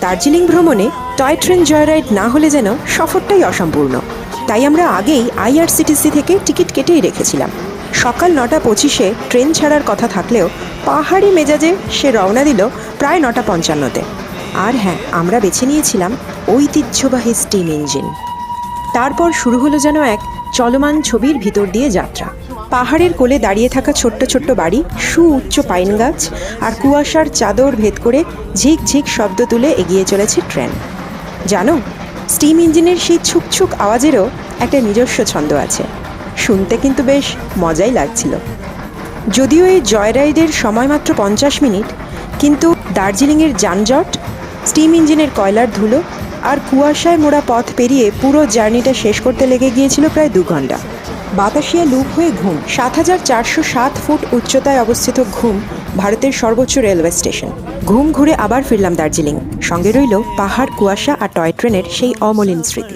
দার্জিলিং ভ্রমণে toy train joyride না হলে যেন সফরটাই অসম্পূর্ণ। তাই আমরা আগেই আইআরসিটিসি থেকে টিকিট কেটেই রেখেছিলাম। সকাল 9:25-এ ট্রেন ছাড়ার কথা থাকলেও পাহাড়ি মেজাজে সে রওনা দিল প্রায় 9:55-তে। আর হ্যাঁ, আমরা বেছে নিয়েছিলাম ঐতিহ্যবাহী স্টিম ইঞ্জিন। তারপর শুরু হলো যেন এক চলমান ছবির ভিতর দিয়ে যাত্রা। পাহাড়ের কোলে দাঁড়িয়ে থাকা ছোট্ট ছোট্ট বাড়ি, সুউচ্চ পাইন গাছ আর কুয়াশার চাদর ভেদ করে ঝিক ঝিক শব্দ তুলে এগিয়ে চলেছে ট্রেন। জানো, স্টিম ইঞ্জিনের সেই ছুকছুক আওয়াজেরও একটা নিজস্ব ছন্দ আছে। শুনতে কিন্তু বেশ মজাই লাগছিল। যদিও এই জয়রাইডের সময় মাত্র 50 মিনিট, কিন্তু দার্জিলিংয়ের যানজট, স্টিম ইঞ্জিনের কয়লার ধুলো আর কুয়াশায় মোড়া পথ পেরিয়ে পুরো জার্নিটা শেষ করতে লেগে গিয়েছিল প্রায় 2 ঘন্টা। বাতাসিয়া লুপ হয়ে ঘুম। 7407 ফুট উচ্চতায় অবস্থিত ঘুম ভারতের সর্বোচ্চ রেলওয়ে স্টেশন। ঘুম ঘুরে আবার ফিরলাম দার্জিলিং। সঙ্গে রইল পাহাড়, কুয়াশা আর টয় ট্রেনের সেই অমলিন স্মৃতি।